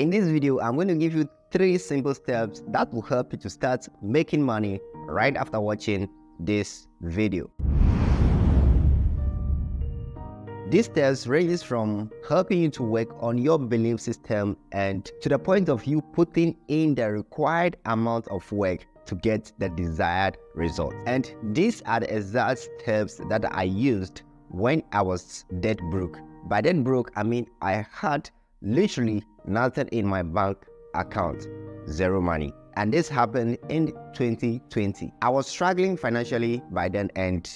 In this video, I'm going to give you 3 simple steps that will help you to start making money right after watching this video. These steps ranges from helping you to work on your belief system and to the point of you putting in the required amount of work to get the desired result. And these are the exact steps that I used when I was dead broke. By dead broke, I mean I had literally nothing in my bank account, zero money. And this happened in 2020. I was struggling financially by then, and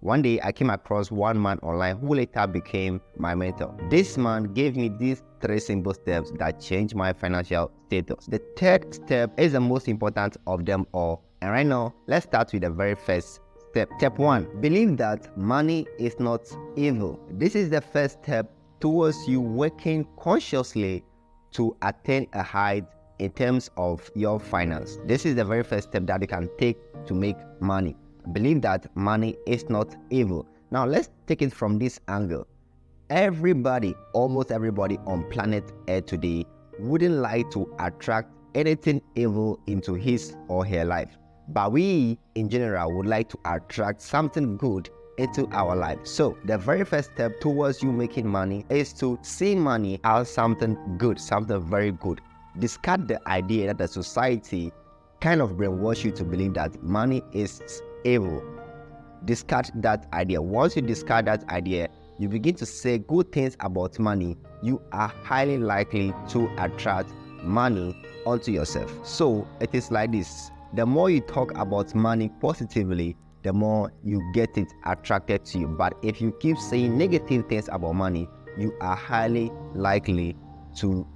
one day I came across one man online who later became my mentor. This man gave me these 3 simple steps that changed my financial status. The third step is the most important of them all. And right now, let's start with the very first step. Step 1, believe that money is not evil. This is the first step towards you working consciously to attain a height in terms of your finance. This is the very first step that you can take to make money. Believe that money is not evil. Now let's take it from this angle. Everybody, almost everybody on planet Earth today wouldn't like to attract anything evil into his or her life. But we in general would like to attract something good into our life. So the very first step towards you making money is to see money as something good, something very good. Discard the idea that the society kind of brainwash you to believe that money is evil. Discard that idea. Once you discard that idea, you begin to say good things about money, you are highly likely to attract money onto yourself. So it is like this. The more you talk about money positively, the more you get it attracted to you. But if you keep saying negative things about money, you are highly likely to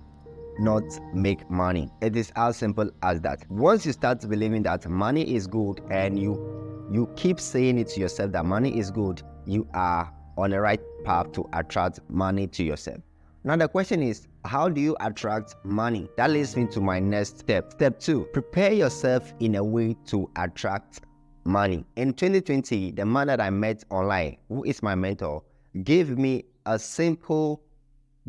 not make money. It is as simple as that. Once you start believing that money is good and you keep saying it to yourself that money is good, you are on the right path to attract money to yourself. Now the question is, how do you attract money? That leads me to my next step. Step 2, prepare yourself in a way to attract money. In 2020, the man that I met online, who is my mentor, gave me a simple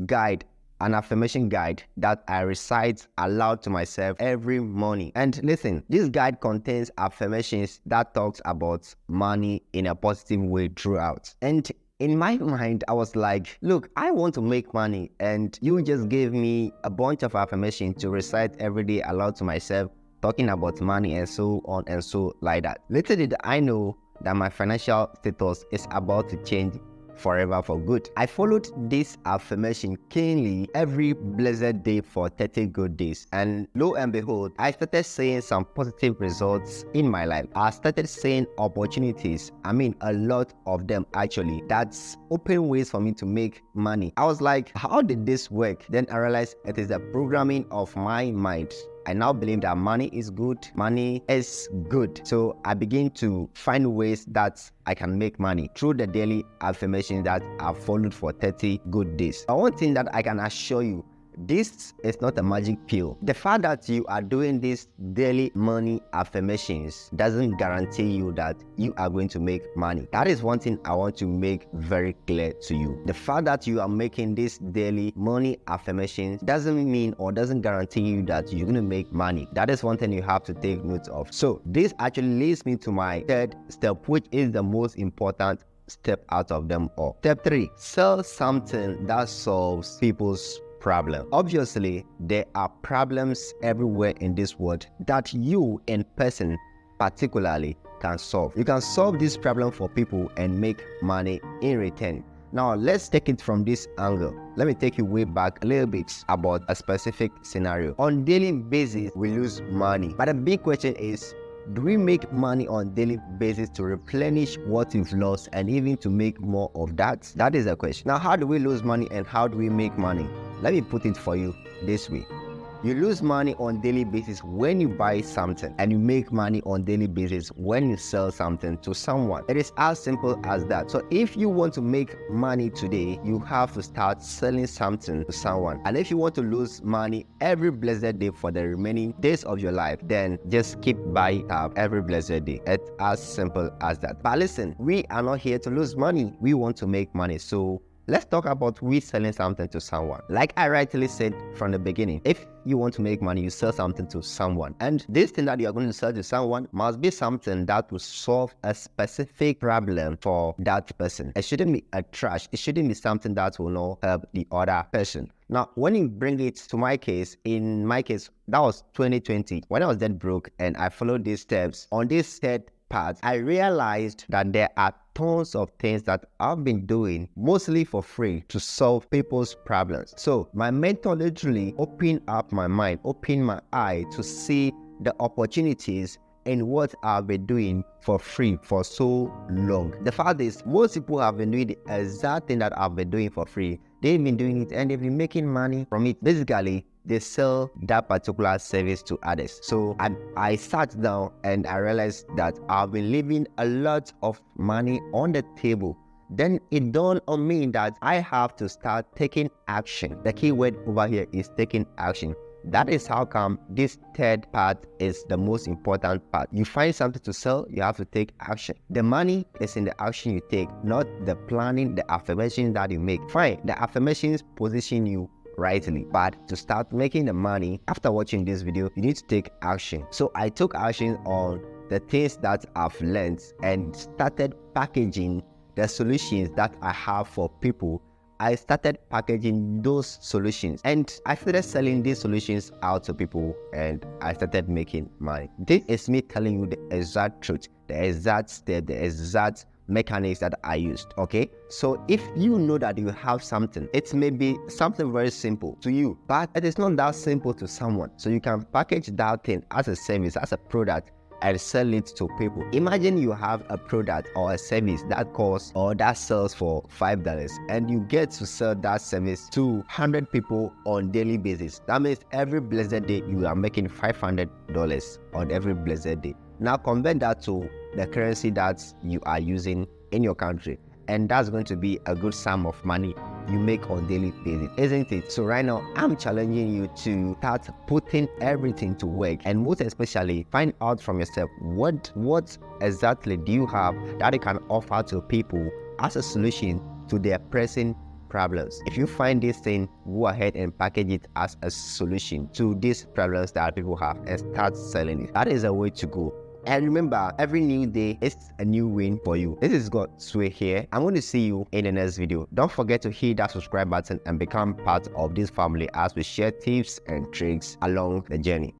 guide, an affirmation guide that I recite aloud to myself every morning. And listen, this guide contains affirmations that talks about money in a positive way throughout. And in my mind, I was like, look, I want to make money, and you just gave me a bunch of affirmations to recite every day aloud to myself, talking about money and so on and so like that. Little did I know that my financial status is about to change forever for good. I followed this affirmation keenly every blessed day for 30 good days, and lo and behold, I started seeing some positive results in my life. I started seeing opportunities, I mean a lot of them actually, that's open ways for me to make money. I was like, how did this work? Then I realized it is the programming of my mind. I now believe that money is good. Money is good. So I begin to find ways that I can make money through the daily affirmations that I've followed for 30 good days. But one thing that I can assure you, this is not a magic pill. The fact that you are doing these daily money affirmations doesn't guarantee you that you are going to make money. That is one thing I want to make very clear to you. The fact that you are making these daily money affirmations doesn't mean or doesn't guarantee you that you're going to make money. That is one thing you have to take note of. So this actually leads me to my third step, which is the most important step out of them all. Step 3, sell something that solves people's problem. Obviously, there are problems everywhere in this world that you in person particularly can solve. You can solve this problem for people and make money in return. Now let's take it from this angle. Let me take you way back a little bit about a specific scenario. On daily basis, we lose money. But the big question is, do we make money on daily basis to replenish what we've lost and even to make more of that? That is the question. Now, how do we lose money and how do we make money? Let me put it for you this way. You lose money on daily basis when you buy something, and you make money on daily basis when you sell something to someone. It is as simple as that. So if you want to make money today, you have to start selling something to someone. And if you want to lose money every blessed day for the remaining days of your life, then just keep buying up every blessed day. It's as simple as that. But listen, we are not here to lose money. We want to make money. So let's talk about we selling something to someone. Like I rightly said from the beginning, if you want to make money, you sell something to someone. And this thing that you are going to sell to someone must be something that will solve a specific problem for that person. It shouldn't be a trash. It shouldn't be something that will not help the other person. Now, when you bring it to my case, in my case, that was 2020 when I was dead broke and I followed these steps. On this third part, I realized that there are tons of things that I've been doing mostly for free to solve people's problems. So my mentor literally opened up my mind, opened my eye to see the opportunities in what I've been doing for free for so long. The fact is, most people have been doing the exact thing that I've been doing for free. They've been doing it and they've been making money from it. Basically, they sell that particular service to others. So I sat down and I realized that I've been leaving a lot of money on the table. Then it dawned on me that I have to start taking action. The key word over here is taking action. That is how come this third part is the most important part. You find something to sell, you have to take action. The money is in the action you take, not the planning, the affirmation that you make. Fine, the affirmations position you rightly, but to start making the money after watching this video, you need to take action. So I took action on the things that I've learned and started packaging the solutions that I have for people. I started packaging those solutions and I started selling these solutions out to people and I started making money. This is me telling you the exact truth, the exact step, the exact mechanics that I used. Okay, so if you know that you have something, it may be something very simple to you, but it is not that simple to someone. So you can package that thing as a service, as a product, and sell it to people. Imagine you have a product or a service that costs or that sells for $5 and you get to sell that service to 100 people on daily basis. That means every blessed day you are making $500 on every blessed day. Now convert that to the currency that you are using in your country, and that's going to be a good sum of money you make on daily basis, isn't it? So right now I'm challenging you to start putting everything to work, and most especially find out from yourself what exactly do you have that you can offer to people as a solution to their pressing problems. If you find this thing, go ahead and package it as a solution to these problems that people have and start selling it. That is a way to go. And remember, every new day is a new win for you. This is 𝗦𝗨𝗕𝗦𝗖𝗥𝗜𝗕𝗘 here. I'm going to see you in the next video. Don't forget to hit that subscribe button and become part of this family as we share tips and tricks along the journey.